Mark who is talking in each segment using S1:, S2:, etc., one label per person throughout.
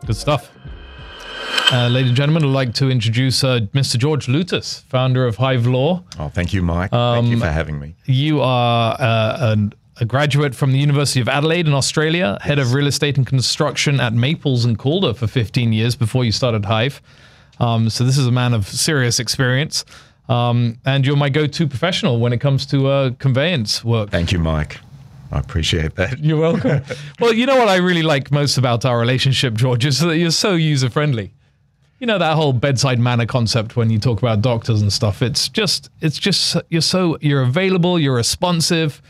S1: Good stuff. Ladies and gentlemen, I'd like to introduce Mr. George Loutas, founder of Hive Law.
S2: Oh, thank you, Mike. Thank you for having me.
S1: You are a graduate from the University of Adelaide in Australia, head of real estate and construction at Maples and Calder for 15 years before you started Hive. So this is a man of serious experience. And you're my go-to professional when it comes to conveyance work.
S2: Thank you, Mike. I appreciate that.
S1: You're welcome. Well, you know what I really like most about our relationship, George, is that you're so user-friendly. You know, that whole bedside manner concept when you talk about doctors and stuff, it's just you're available, you're responsive,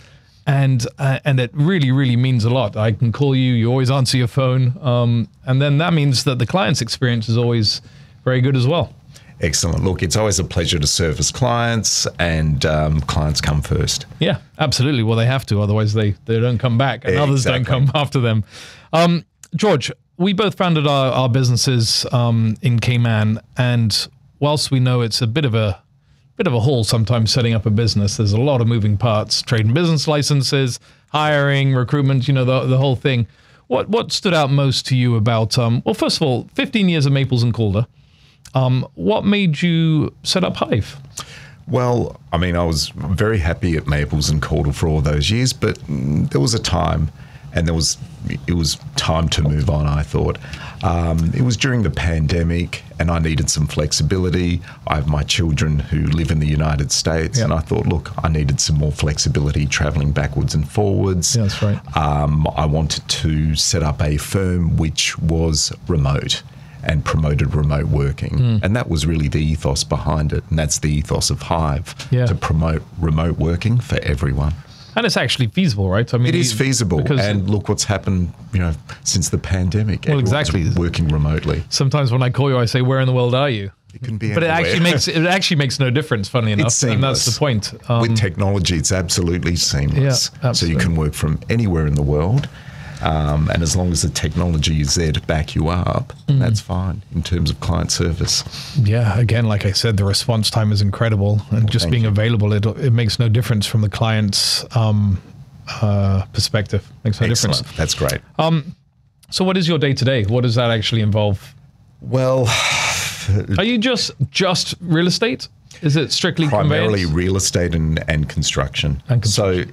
S1: and it really, really means a lot. I can call you, you always answer your phone, and then that means that the client's experience is always very good as well.
S2: Excellent. Look, it's always a pleasure to service clients, and clients come first.
S1: Yeah, absolutely. Well, they have to, otherwise they don't come back, and others don't come after them. George, we both founded our businesses in Cayman, and whilst we know it's a bit of a haul sometimes setting up a business, there's a lot of moving parts: trade and business licenses, hiring, recruitment, you know, the whole thing. What stood out most to you about? Well, first of all, 15 years of Maples and Calder. What made you set up Hive?
S2: Well, I mean, I was very happy at Maples and Calder for all those years, but there was a time, and it was time to move on, I thought. It was during the pandemic, and I needed some flexibility. I have my children who live in the United States, and I thought, look, I needed some more flexibility traveling backwards and forwards.
S1: Yeah, that's right.
S2: I wanted to set up a firm which was remote and promoted remote working. And that was really the ethos behind it. And that's the ethos of Hive, to promote remote working for everyone. And
S1: it's actually feasible, right? I mean,
S2: it is feasible. And look what's happened, you know, since the pandemic.
S1: Well, exactly.
S2: Working remotely.
S1: Sometimes when I call you, I say, where in the world are you?
S2: It can be
S1: But
S2: anywhere.
S1: it actually makes no difference, funnily enough.
S2: It's seamless.
S1: And that's the point.
S2: With technology, it's absolutely seamless.
S1: Yeah, absolutely.
S2: So you can work from anywhere in the world. And as long as the technology is there to back you up, that's fine in terms of client service.
S1: Yeah, again, like I said, the response time is incredible, and just being available, it makes no difference from the client's perspective. Makes no difference.
S2: That's great.
S1: So what is your day-to-day? What does that actually involve?
S2: Well,
S1: are you just real estate? Is it strictly
S2: primarily
S1: conveyance?
S2: Real estate and construction. So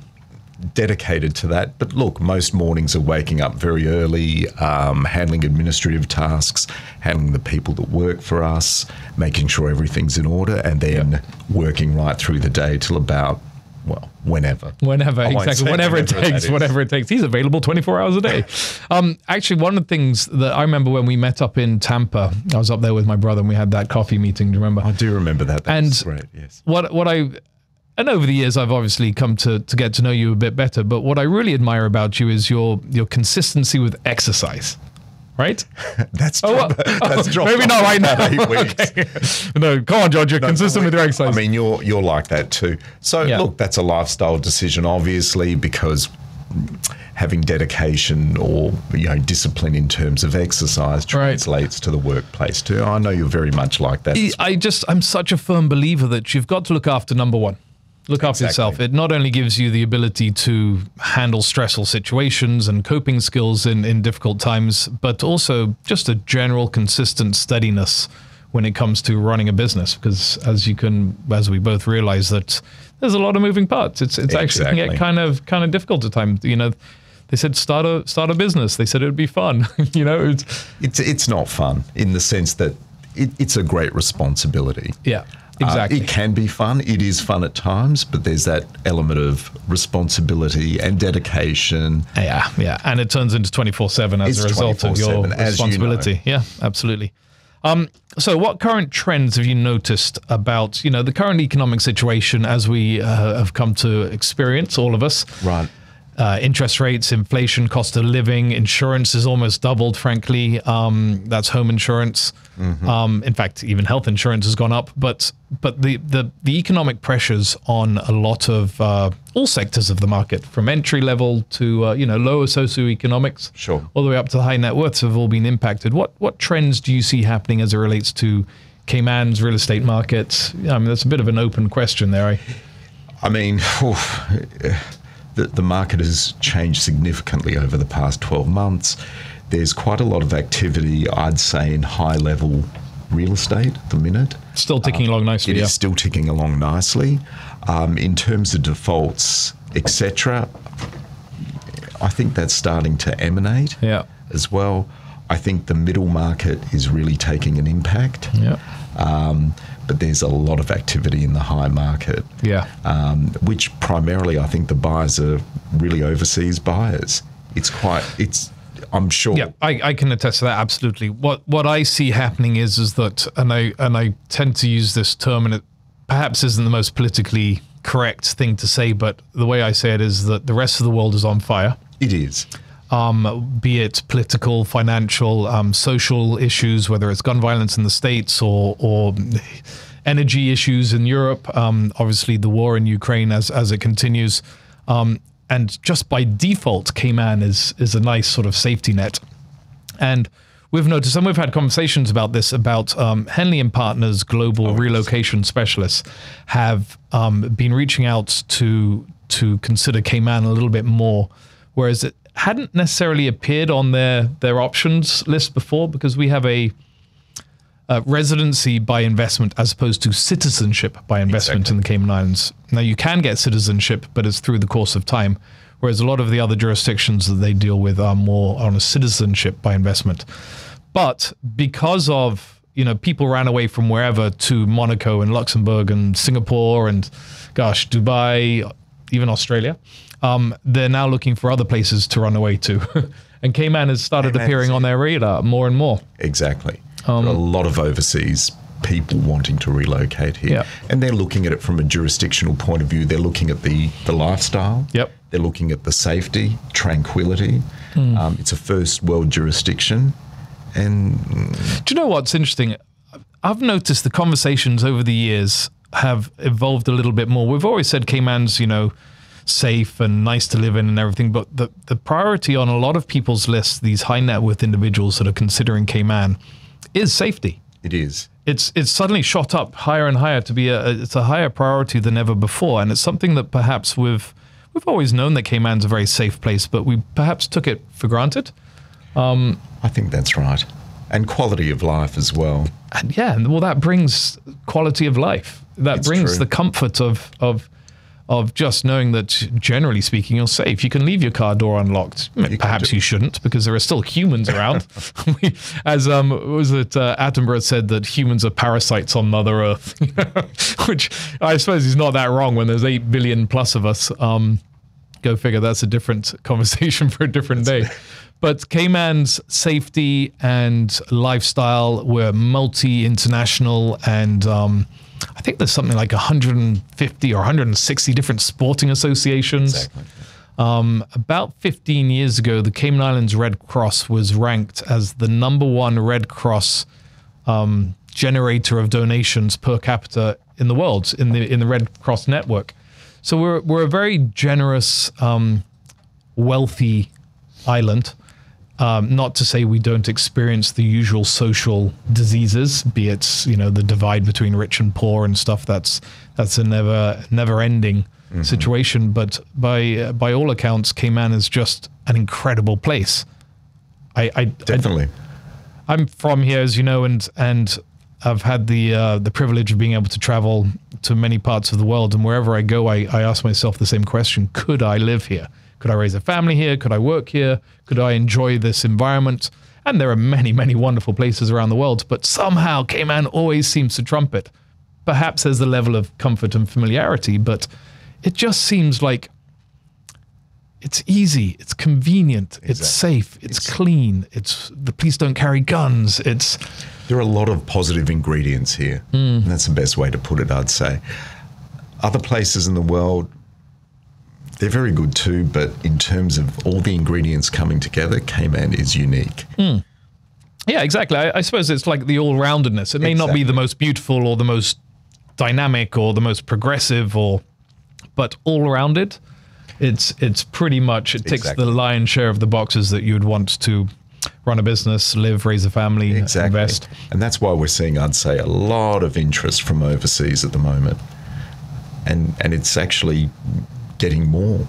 S2: dedicated to that. But look, most mornings are waking up very early, handling administrative tasks, handling the people that work for us, making sure everything's in order, and then working right through the day till about, well, whenever. Whenever
S1: it takes. He's available 24 hours a day. Actually, one of the things that I remember when we met up in Tampa, I was up there with my brother and we had that coffee meeting. Do you remember?
S2: I do remember that. That's great, yes.
S1: And over the years, I've obviously come to get to know you a bit better. But what I really admire about you is your consistency with exercise, right?
S2: That's dropped
S1: maybe not right now.
S2: 8 weeks.
S1: Okay. No, come on, George. You're consistent with your exercise.
S2: I mean, you're like that too. So look, that's a lifestyle decision, obviously, because having dedication or discipline in terms of exercise translates to the workplace too. I know you're very much like that.
S1: I'm such a firm believer that you've got to look after number one. Look after yourself. It not only gives you the ability to handle stressful situations and coping skills in difficult times, but also just a general consistent steadiness when it comes to running a business. Because as we both realize, that there's a lot of moving parts. It's actually can get kind of difficult at times. You know, they said start a business. They said it would be fun.
S2: It's not fun in the sense that it's a great responsibility.
S1: Yeah. Exactly.
S2: It can be fun. It is fun at times, but there's that element of responsibility and dedication.
S1: Yeah. And it turns into 24/7 as a result of your responsibility. Yeah, absolutely. So what current trends have you noticed about, the current economic situation as we have come to experience, all of us?
S2: Right.
S1: Interest rates, inflation, cost of living, insurance is almost doubled, frankly. That's home insurance. In fact, even health insurance has gone up. But the economic pressures on a lot of all sectors of the market, from entry level to lower socioeconomics, all the way up to high net worths, have all been impacted. What trends do you see happening as it relates to Cayman's real estate markets? I mean, that's a bit of an open question there.
S2: The market has changed significantly over the past 12 months. there's quite a lot of activity, I'd say, in high-level real estate at the minute.
S1: Still ticking along nicely.
S2: It is still ticking along nicely. In terms of defaults, etc., I think that's starting to emanate as well. I think the middle market is really taking an impact. But there's a lot of activity in the high market, which primarily I think the buyers are really overseas buyers. I'm sure.
S1: Yeah, I can attest to that absolutely. What I see happening is that, and I tend to use this term, and it perhaps isn't the most politically correct thing to say, but the way I say it is that the rest of the world is on fire.
S2: It is.
S1: Be it political, financial, social issues, whether it's gun violence in the States or energy issues in Europe, obviously the war in Ukraine as it continues. And just by default, Cayman is a nice sort of safety net. And we've noticed, and we've had conversations about this, about Henley & Partners global relocation specialists have been reaching out to consider Cayman a little bit more, whereas it hadn't necessarily appeared on their options list before, because we have a residency by investment as opposed to citizenship by investment in the Cayman Islands. Now, you can get citizenship, but it's through the course of time, whereas a lot of the other jurisdictions that they deal with are more on a citizenship by investment. But because of, people ran away from wherever to Monaco and Luxembourg and Singapore and, Dubai, even Australia, they're now looking for other places to run away to. And Cayman has started appearing on their radar more and more.
S2: Exactly. There are a lot of overseas people wanting to relocate here. And they're looking at it from a jurisdictional point of view. They're looking at the lifestyle. They're looking at the safety, tranquility. It's a first world jurisdiction. And
S1: do you know what's interesting? I've noticed the conversations over the years have evolved a little bit more. We've always said Cayman's, safe and nice to live in and everything, but the priority on a lot of people's lists, these high net worth individuals that are considering Cayman, is safety.
S2: It is.
S1: It's suddenly shot up higher and higher to be it's a higher priority than ever before, and it's something that perhaps we've always known that Cayman's a very safe place, but we perhaps took it for granted.
S2: I think that's right, and quality of life as well.
S1: And well, that brings quality of life. That brings the comfort of just knowing that, generally speaking, you're safe. You can leave your car door unlocked. Perhaps you shouldn't, because there are still humans around. As Attenborough said that humans are parasites on Mother Earth, which I suppose is not that wrong when there's 8 billion plus of us. Go figure. That's a different conversation for a different day. But Cayman's safety and lifestyle were multi-international, and I think there's something like 150 or 160 different sporting associations. About 15 years ago, the Cayman Islands Red Cross was ranked as the #1 Red Cross generator of donations per capita in the world, in the Red Cross network. So we're a very generous, wealthy island. Not to say we don't experience the usual social diseases, be it the divide between rich and poor and stuff. That's a never ending situation. But by all accounts, Cayman is just an incredible place.
S2: Definitely.
S1: I'm from here, as you know, and I've had the privilege of being able to travel to many parts of the world, and wherever I go, I ask myself the same question: could I live here? Could I raise a family here? Could I work here? Could I enjoy this environment? And there are many, many wonderful places around the world, but somehow Cayman always seems to trump it. Perhaps there's the level of comfort and familiarity, but it just seems like it's easy, it's convenient, it's safe, it's clean, the police don't carry guns,
S2: There are a lot of positive ingredients here, and that's the best way to put it, I'd say. Other places in the world, they're very good too, but in terms of all the ingredients coming together, Cayman is unique.
S1: Yeah, exactly. I suppose it's like the all-roundedness. It may not be the most beautiful or the most dynamic or the most progressive, but all-rounded. It's pretty much, it ticks the lion's share of the boxes that you would want to run a business, live, raise a family, invest.
S2: And that's why we're seeing, I'd say, a lot of interest from overseas at the moment. And it's actually getting more.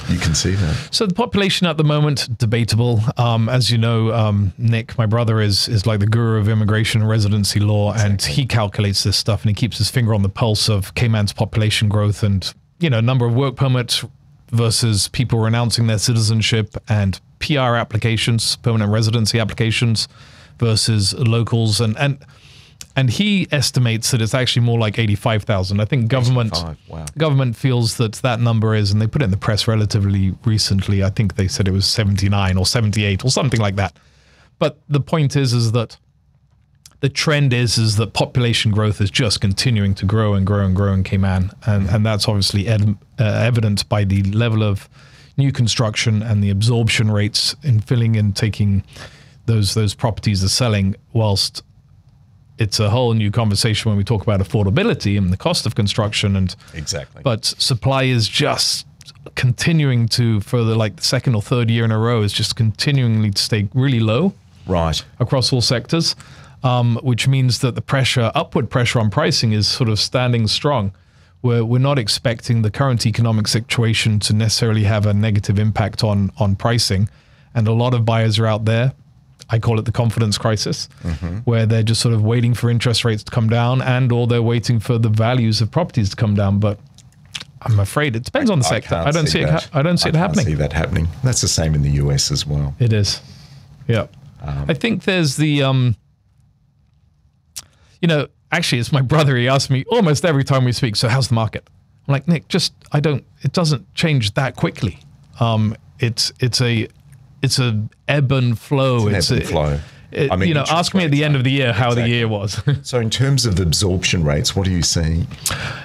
S2: You can see that.
S1: So the population at the moment, debatable. As you know, Nick, my brother, is like the guru of immigration and residency law, and he calculates this stuff, and he keeps his finger on the pulse of Cayman's population growth and, number of work permits versus people renouncing their citizenship, and PR applications, permanent residency applications, versus locals, and he estimates that it's actually more like 85,000. I think government feels that number is, and they put it in the press relatively recently. I think they said it was 79 or 78 or something like that. But the point is that the trend is that population growth is just continuing to grow and grow and grow in Cayman, and that's obviously evident by the level of new construction and the absorption rates in filling and taking those properties are selling, whilst it's a whole new conversation when we talk about affordability and the cost of construction. And
S2: exactly.
S1: But supply is just continuing to, for the second or third year in a row, is just continually to stay really low.
S2: Right.
S1: Across all sectors, which means that the upward pressure on pricing is sort of standing strong. We're not expecting the current economic situation to necessarily have a negative impact on pricing. And a lot of buyers are out there. I call it the confidence crisis, where they're just sort of waiting for interest rates to come down, or they're waiting for the values of properties to come down. But I'm afraid it depends on the sector. I don't see it happening.
S2: I can't see that happening. That's the same in the US as well.
S1: It is. Yeah. I think there's the, actually it's my brother. He asks me almost every time we speak, so how's the market? I'm like, Nick, it doesn't change that quickly. It's a ebb and flow.
S2: It's an ebb and flow.
S1: Ask me at the end of the year how the year was.
S2: So in terms of absorption rates, what are you seeing?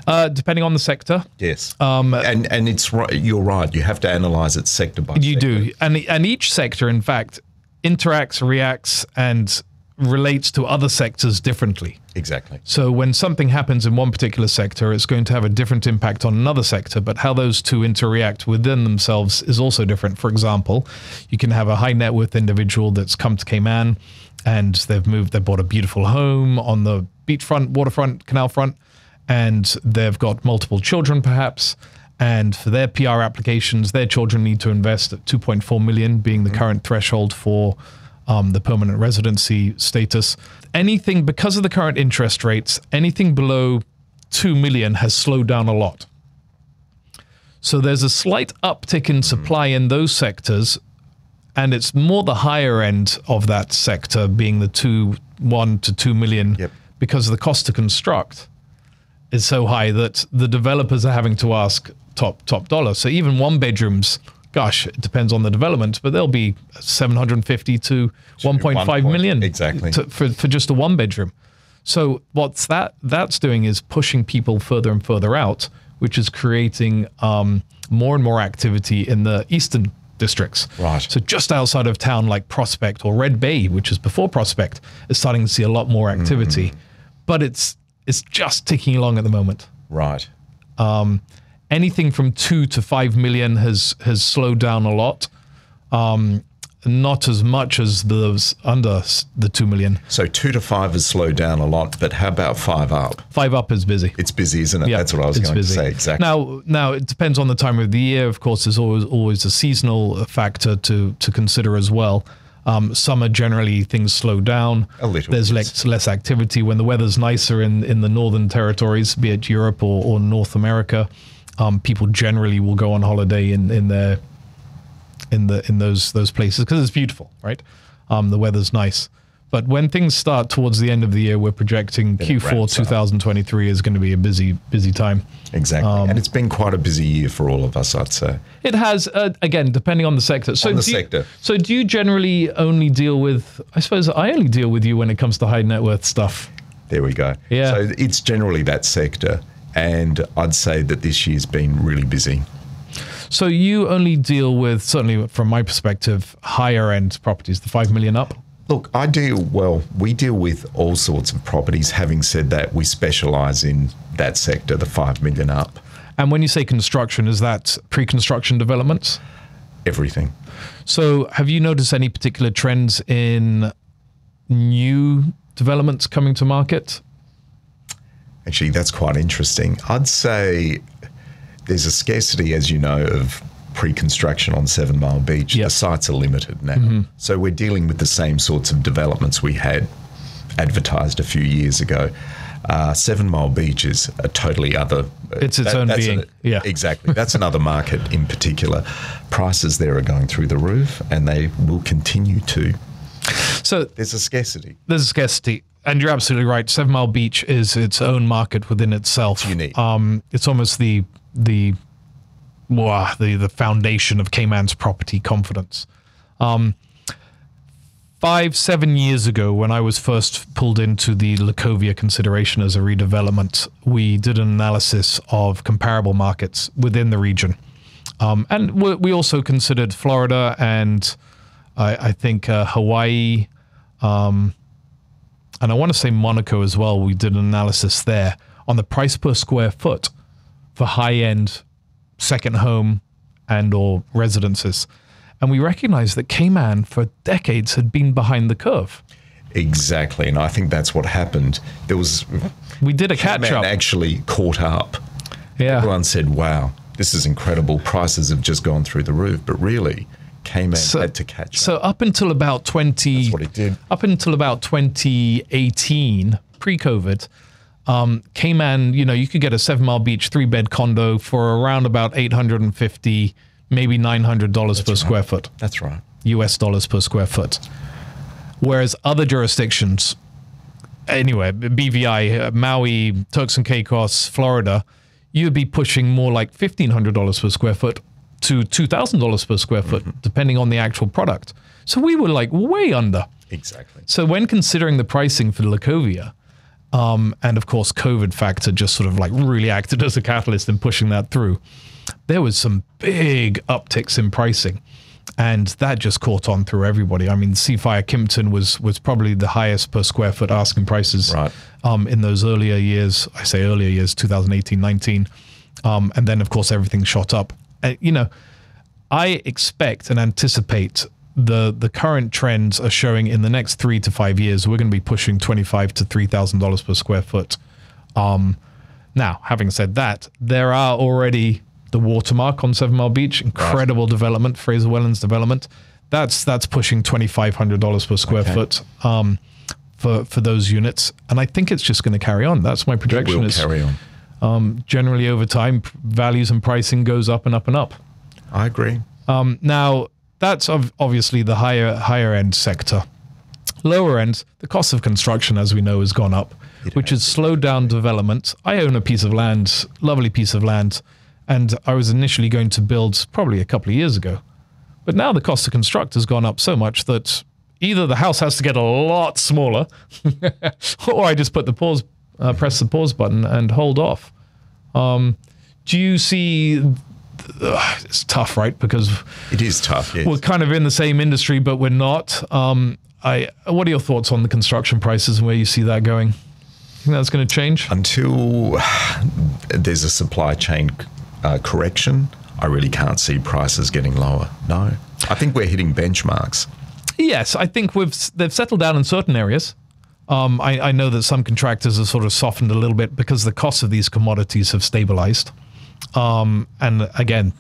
S1: Depending on the sector.
S2: Yes. And it's right. You're right. You have to analyze it sector by sector.
S1: You do. And each sector, in fact, interacts, reacts, and relates to other sectors differently.
S2: Exactly.
S1: So when something happens in one particular sector, it's going to have a different impact on another sector, but how those two interact within themselves is also different. For example, you can have a high net worth individual that's come to Cayman and they've bought a beautiful home on the beachfront, waterfront, canal front, and they've got multiple children perhaps. And for their PR applications, their children need to invest at 2.4 million, being the current threshold for the permanent residency status. Anything, because of the current interest rates, anything below 2 million has slowed down a lot. So there's a slight uptick in supply in those sectors, and it's more the higher end of that sector being the 1 to 2 million, because the cost to construct is so high that the developers are having to ask top dollar. So even one bedrooms, gosh, it depends on the development, but they'll be 750 to 1.5 million
S2: exactly
S1: for just a one bedroom. So what's that's doing is pushing people further and further out, which is creating more and more activity in the eastern districts.
S2: Right.
S1: So just outside of town, like Prospect or Red Bay, which is before Prospect, is starting to see a lot more activity, but it's just ticking along at the moment.
S2: Right.
S1: Anything from 2 to 5 million has slowed down a lot. Not as much as those under the 2 million.
S2: So 2 to 5 has slowed down a lot, but how about 5 up?
S1: 5 up is busy.
S2: It's busy, isn't it?
S1: Yeah,
S2: that's what I was going to say. Exactly.
S1: Now it depends on the time of the year. Of course, there's always a seasonal factor to consider as well. Summer, generally, things slow down.
S2: A little.
S1: There's less activity. When the weather's nicer in the northern territories, be it Europe or North America, people generally will go on holiday in those places because it's beautiful, right? The weather's nice. But when things start towards the end of the year, we're projecting Q4 2023 is going to be a busy time.
S2: Exactly. And it's been quite a busy year for all of us, I'd say.
S1: It has, again, depending on the sector. So So do you generally only deal with, I suppose I only deal with you when it comes to high net worth stuff.
S2: There we go.
S1: Yeah.
S2: So it's generally that sector. And I'd say that this year's been really busy.
S1: So you only deal with, certainly from my perspective, higher end properties, the 5 million up?
S2: Look, we deal with all sorts of properties. Having said that, we specialise in that sector, the 5 million up.
S1: And when you say construction, is that pre-construction developments?
S2: Everything.
S1: So have you noticed any particular trends in new developments coming to market?
S2: Actually, that's quite interesting. I'd say there's a scarcity, as you know, of pre-construction on 7 Mile Beach.
S1: Yep.
S2: The sites are limited now. So we're dealing with the same sorts of developments we had advertised a few years ago. 7 Mile Beach is a totally other...
S1: It's its own being. Yeah.
S2: Exactly. That's another market in particular. Prices there are going through the roof, and they will continue to.
S1: So
S2: there's a scarcity.
S1: There's a scarcity. And you're absolutely right. 7 Mile Beach is its own market within itself.
S2: It's unique.
S1: It's almost the foundation of Cayman's property confidence. 5-7 years ago, when I was first pulled into the Lacovia consideration as a redevelopment, we did an analysis of comparable markets within the region. And we also considered Florida and I think Hawaii, and I want to say Monaco as well. We did an analysis there on the price per square foot for high-end second home and or residences. And we recognized that Cayman for decades had been behind the curve.
S2: Exactly. And I think that's what happened.
S1: We did a catch-up.
S2: Cayman actually caught up.
S1: Yeah.
S2: Everyone said, wow, this is incredible. Prices have just gone through the roof. But really, Cayman had to catch up.
S1: So up until about
S2: That's what it did.
S1: Up until about 2018, pre-COVID, Cayman, you could get a 7 Mile Beach 3-bed condo for around about $850, maybe $900 per square foot.
S2: That's right.
S1: US dollars per square foot. Whereas other jurisdictions, anyway, BVI, Maui, Turks and Caicos, Florida, you'd be pushing more like $1,500 per square foot to $2,000 per square foot, depending on the actual product. So we were like way under.
S2: Exactly.
S1: So when considering the pricing for Lacovia, and of course COVID factor just sort of like really acted as a catalyst in pushing that through, there was some big upticks in pricing, and that just caught on through everybody. I mean, Seafire Kimpton was probably the highest per square foot asking prices in those earlier years. I say earlier years, 2018, 19. And then, of course, everything shot up. I expect and anticipate the current trends are showing in the next 3 to 5 years, we're going to be pushing $2,500 to $3,000 per square foot. Now, having said that, there are already the watermark on 7 Mile Beach, incredible development, Fraser Wellens development. That's pushing $2,500 per square foot for those units. And I think it's just going to carry on. That's my projection.
S2: It will carry on.
S1: Generally over time, values and pricing goes up and up and up.
S2: I agree.
S1: Now, that's obviously the higher end sector. Lower end, the cost of construction, as we know, has gone up, which has slowed down development. I own a piece of land, lovely piece of land, and I was initially going to build probably a couple of years ago. But now the cost to construct has gone up so much that either the house has to get a lot smaller, or I just put the press the pause button and hold off. Do you see... it's tough, right? Because
S2: it is tough. Yes.
S1: We're kind of in the same industry, but we're not. What are your thoughts on the construction prices and where you see that going? Think that's going to change?
S2: Until there's a supply chain correction, I really can't see prices getting lower. No. I think we're hitting benchmarks.
S1: Yes, I think they've settled down in certain areas. I know that some contractors have sort of softened a little bit because the costs of these commodities have stabilized. And again,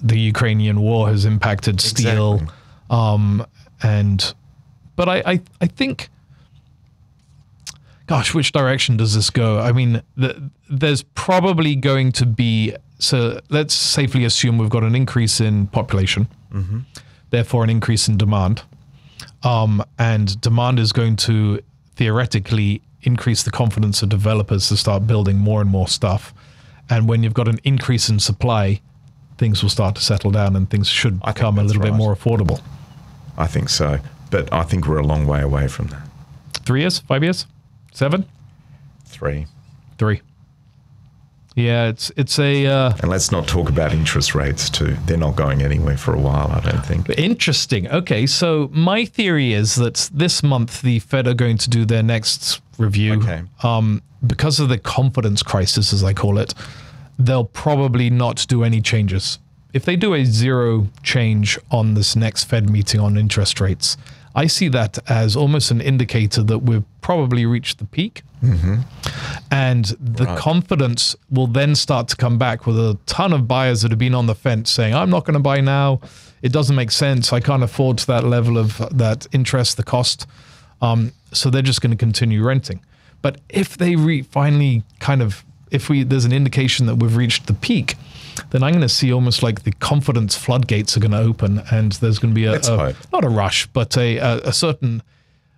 S1: the Ukrainian war has impacted steel.
S2: Exactly.
S1: But I think, gosh, which direction does this go? I mean, there's probably going to be, so let's safely assume we've got an increase in population, therefore an increase in demand. And demand is going to theoretically increase the confidence of developers to start building more and more stuff. And when you've got an increase in supply, things will start to settle down and things should become a little bit more affordable.
S2: I think so. But I think we're a long way away from that.
S1: 3 years? 5 years? 7?
S2: 3.
S1: 3. Yeah, it's a...
S2: and let's not talk about interest rates too. They're not going anywhere for a while, I don't think.
S1: Interesting. Okay, so my theory is that this month the Fed are going to do their next review.
S2: Okay.
S1: Because of the confidence crisis, as I call it, they'll probably not do any changes. If they do a zero change on this next Fed meeting on interest rates, I see that as almost an indicator that we've probably reached the peak. And the confidence will then start to come back with a ton of buyers that have been on the fence saying, I'm not going to buy now. It doesn't make sense. I can't afford that level of that interest, the cost. So they're just going to continue renting. But if they finally there's an indication that we've reached the peak, then I'm going to see almost like the confidence floodgates are going to open, and there's going to be not a rush, but a certain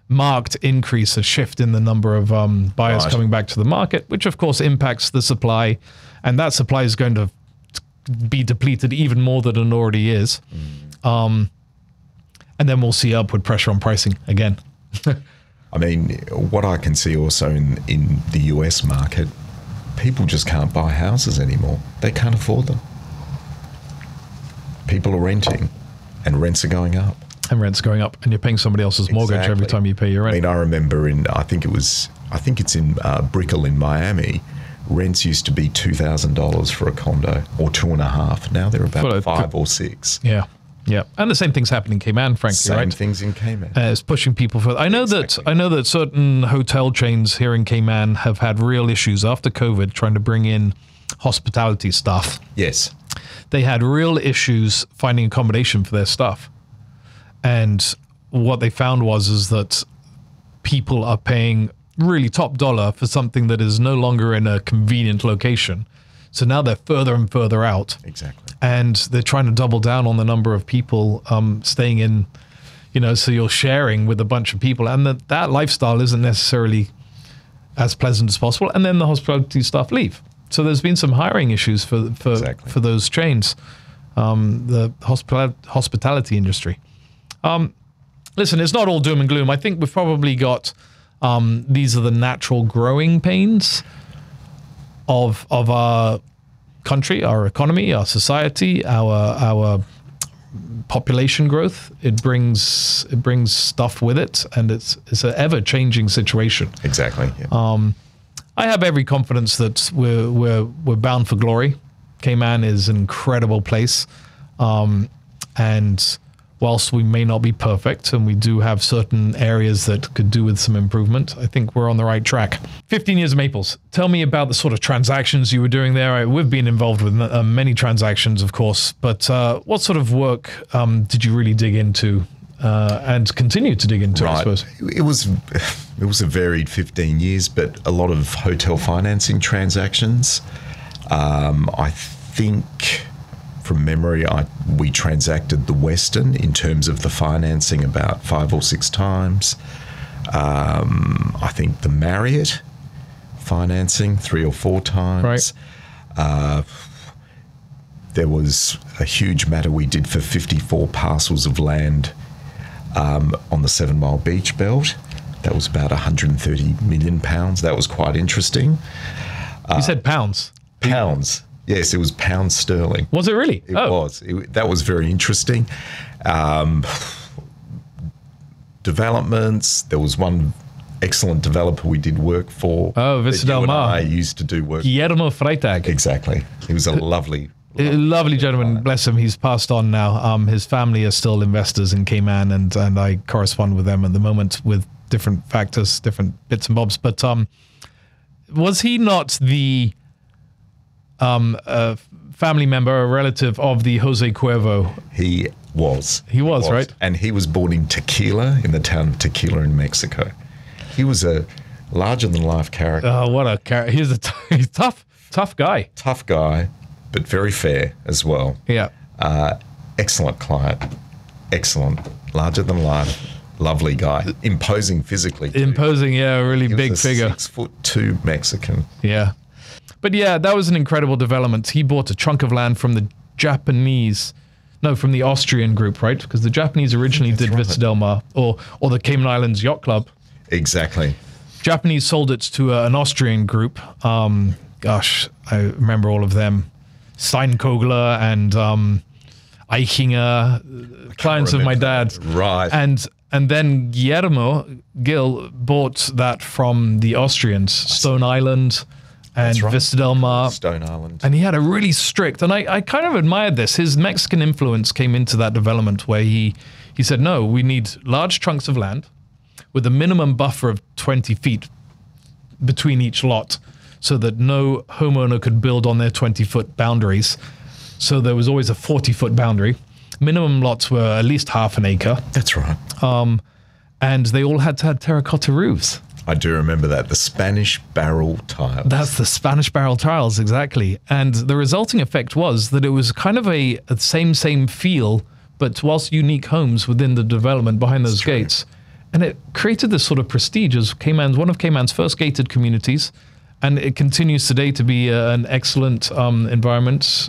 S1: marked increase, a shift in the number of buyers coming back to the market, which of course impacts the supply, and that supply is going to be depleted even more than it already is. And then we'll see upward pressure on pricing again.
S2: I mean, what I can see also in the US market, people just can't buy houses anymore. They can't afford them. People are renting, and rents are going up.
S1: And rent's going up, and you're paying somebody else's mortgage every time you pay your rent.
S2: I mean, I remember I think it's in Brickell in Miami, rents used to be $2,000 for a condo, or $2,500. Now they're about $5,000 or $6,000.
S1: Yeah. Yeah, and the same thing's happening in Cayman, frankly,
S2: Same things in Cayman.
S1: It's pushing people further. I know that certain hotel chains here in Cayman have had real issues after COVID trying to bring in hospitality staff.
S2: Yes.
S1: They had real issues finding accommodation for their staff. And what they found is that people are paying really top dollar for something that is no longer in a convenient location. So now they're further and further out.
S2: Exactly.
S1: And they're trying to double down on the number of people staying in, so you're sharing with a bunch of people. And that lifestyle isn't necessarily as pleasant as possible. And then the hospitality staff leave. So there's been some hiring issues for those chains, the hospitality industry. Listen, it's not all doom and gloom. I think we've probably got, these are the natural growing pains of our country, our economy, our society, our population growth. It brings stuff with it, and it's an ever-changing situation.
S2: Exactly. Yeah.
S1: I have every confidence that we're bound for glory. Cayman is an incredible place, and whilst we may not be perfect, and we do have certain areas that could do with some improvement, I think we're on the right track. 15 years of Maples. Tell me about the sort of transactions you were doing there. We've been involved with many transactions, of course, but what sort of work did you really dig into and continue to dig into, I suppose?
S2: It was a varied 15 years, but a lot of hotel financing transactions. I think, from memory, we transacted the Westin in terms of the financing about 5 or 6 times. I think the Marriott financing 3 or 4 times.
S1: Right.
S2: There was a huge matter we did for 54 parcels of land on the 7 Mile Beach Belt. That was about £130 million. That was quite interesting.
S1: You said pounds?
S2: Pounds. Yes, it was pounds sterling.
S1: Was it really?
S2: It was. That was very interesting. Developments. There was one excellent developer we did work for.
S1: Oh, Vista Del Mar.
S2: I used to do work.
S1: Guillermo Freitag.
S2: Exactly. He was a lovely
S1: gentleman. Bless him. He's passed on now. His family are still investors in Cayman, and I correspond with them at the moment with different factors, different bits and bobs. But was he not the a family member, a relative of the Jose Cuervo?
S2: He was,
S1: right?
S2: And he was born in Tequila, in the town of Tequila in Mexico. He was a larger-than-life character.
S1: Oh, what a character. He's a tough guy.
S2: Tough guy, but very fair as well.
S1: Yeah.
S2: Excellent client. Excellent. Larger-than-life. Lovely guy. Imposing physically, too.
S1: Imposing, yeah, a really big figure.
S2: 6'2" Mexican.
S1: Yeah. But yeah, that was an incredible development. He bought a chunk of land from the Austrian group, right? Because the Japanese originally did Vista Del Mar, or the Cayman Islands Yacht Club.
S2: Exactly.
S1: Japanese sold it to an Austrian group. Gosh, I remember all of them. Steinkogler and Eichinger, clients of my dad.
S2: Right.
S1: And then Guillermo Gil bought that from the Austrians, Stone Island, and Vista Del Mar.
S2: Stone Island.
S1: And he had a really strict, and I kind of admired this. His Mexican influence came into that development where he said, no, we need large chunks of land with a minimum buffer of 20 feet between each lot so that no homeowner could build on their 20-foot boundaries. So there was always a 40-foot boundary. Minimum lots were at least half an acre.
S2: That's right.
S1: And they all had to have terracotta roofs.
S2: I do remember that. The Spanish barrel tiles.
S1: That's the Spanish barrel tiles, exactly. And the resulting effect was that it was kind of a same feel, but whilst unique homes within the development behind those gates. And it created this sort of prestige as one of Cayman's first gated communities. And it continues today to be an excellent environment,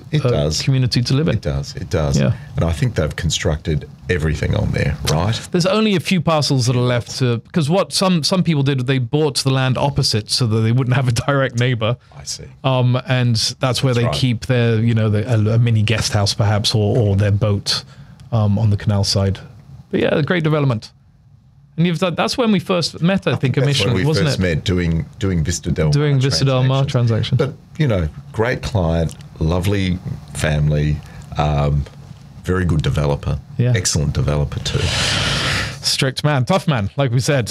S1: community to live in.
S2: It does. Yeah. And I think they've constructed everything on there, right? There's
S1: only a few parcels that are left because what some people did, they bought the land opposite so that they wouldn't have a direct neighbor.
S2: I see.
S1: And that's where they keep their, a mini guest house perhaps, or their boat on the canal side. But yeah, a great development. And that's when we first met, I think, initially, wasn't it?
S2: That's when we first met doing Vista Del Mar.
S1: Doing Vista Del Mar transaction.
S2: But, great client, lovely family, very good developer, excellent developer too.
S1: Strict man, tough man, like we said,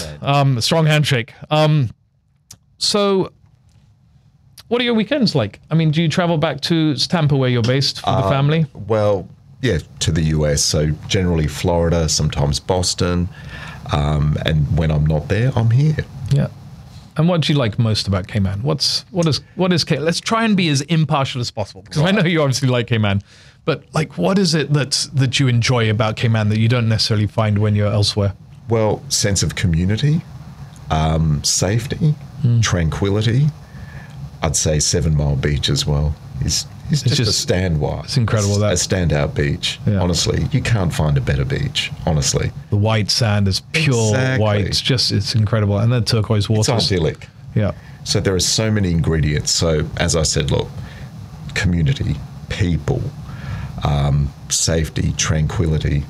S1: strong handshake. So what are your weekends like? I mean, do you travel back to Tampa where you're based for the family?
S2: Well, yeah, to the US. So generally Florida, sometimes Boston. And when I'm not there, I'm here.
S1: Yeah. And what do you like most about Cayman? What is Cayman? Let's try and be as impartial as possible, because I know you obviously like Cayman, but what is it that you enjoy about Cayman that you don't necessarily find when you're elsewhere?
S2: Well, sense of community, safety, tranquility. I'd say 7 Mile Beach as well. It's just a standout.
S1: It's incredible.
S2: A standout beach. Yeah. Honestly, you can't find a better beach. Honestly,
S1: the white sand is pure white. It's incredible, and the turquoise water.
S2: It's idyllic.
S1: Yeah.
S2: So there are so many ingredients. So as I said, look, community, people, safety, tranquility,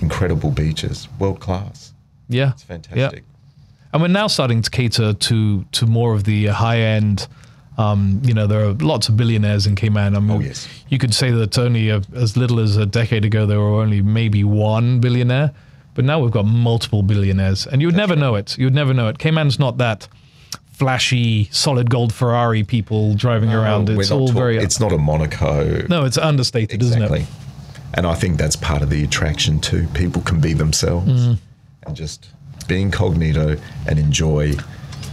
S2: incredible beaches, world class.
S1: Yeah,
S2: it's fantastic.
S1: Yeah. And we're now starting to cater to more of the high end. There are lots of billionaires in Cayman. I mean, you could say that only as little as a decade ago, there were only maybe one billionaire, but now we've got multiple billionaires, and you would never know it. You would never know it. Cayman's not that flashy, solid gold Ferrari people driving around. It's
S2: it's not a Monaco.
S1: No, it's understated, isn't it?
S2: And I think that's part of the attraction too. People can be themselves and just be incognito and enjoy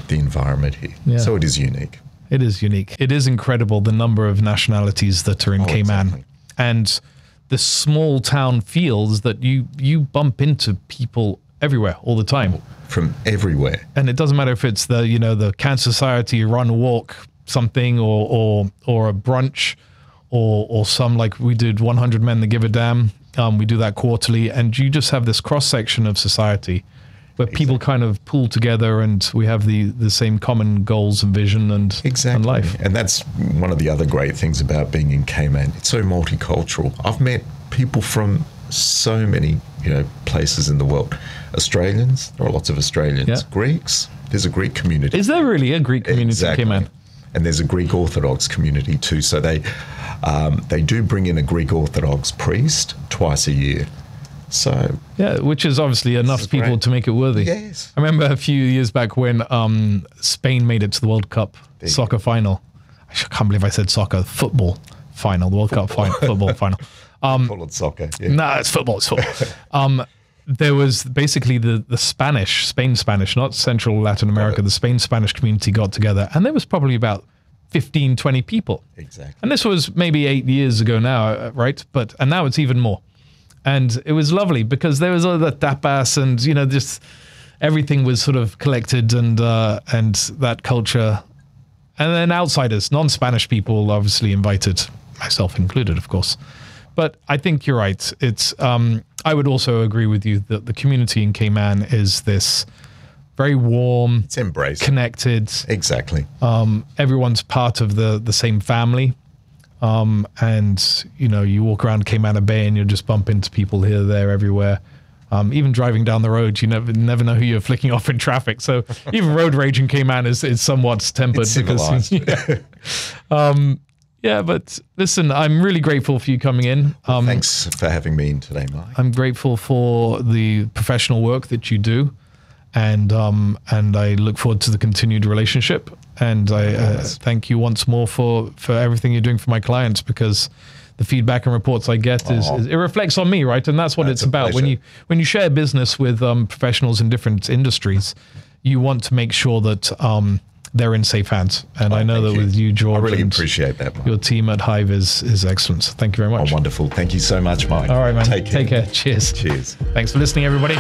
S2: the environment here. Yeah. So it is unique.
S1: It is unique. It is incredible the number of nationalities that are in Cayman. Exactly. And the small town feels that you bump into people everywhere all the time.
S2: From everywhere.
S1: And it doesn't matter if it's the Cancer Society run walk something or a brunch or some, like we did 100 Men That Give a Damn. We do that quarterly, and you just have this cross section of society where people kind of pool together, and we have the same common goals and vision and life.
S2: And that's one of the other great things about being in Cayman. It's so multicultural. I've met people from so many places in the world. Australians, there are lots of Australians. Yeah. Greeks, there's a Greek community.
S1: Is there really a Greek community in Cayman?
S2: And there's a Greek Orthodox community too. So they do bring in a Greek Orthodox priest twice a year. So
S1: yeah, which is obviously enough people to make it worthy.
S2: Yes.
S1: I remember a few years back when Spain made it to the World Cup soccer final. I can't believe I said soccer. Football final. The World Cup football final.
S2: Call it soccer. Yeah.
S1: No, it's football. It's football. There was basically the Spain Spanish, not Central Latin America. The Spain Spanish community got together, and there was probably about 15, 20 people.
S2: Exactly.
S1: And this was maybe 8 years ago now, right? And now it's even more. And it was lovely because there was all the tapas and, just everything was sort of collected and that culture. And then outsiders, non-Spanish people obviously invited, myself included, of course. But I think you're right. It's I would also agree with you that the community in Cayman is this very warm,
S2: it's embraced,
S1: connected.
S2: Exactly.
S1: Everyone's part of the same family. And you walk around Cayman Bay and you'll just bump into people here, there, everywhere. Even driving down the road, you never know who you're flicking off in traffic. So even road rage in Cayman is somewhat tempered.
S2: It's civilized.
S1: Yeah, but listen, I'm really grateful for you coming in.
S2: Thanks for having me in today, Mike.
S1: I'm grateful for the professional work that you do, and I look forward to the continued relationship. And I thank you once more for everything you're doing for my clients, because the feedback and reports I get is it reflects on me, right? And that's what it's about.
S2: Pleasure.
S1: When you share business with professionals in different industries, you want to make sure that they're in safe hands. And I know that with you, George,
S2: I really appreciate that, Mike.
S1: Your team at Hive is excellent. So thank you very much.
S2: Oh, wonderful. Thank you so much, Mike.
S1: All right, man.
S2: Take care.
S1: Cheers.
S2: Cheers.
S1: Thanks for listening, everybody.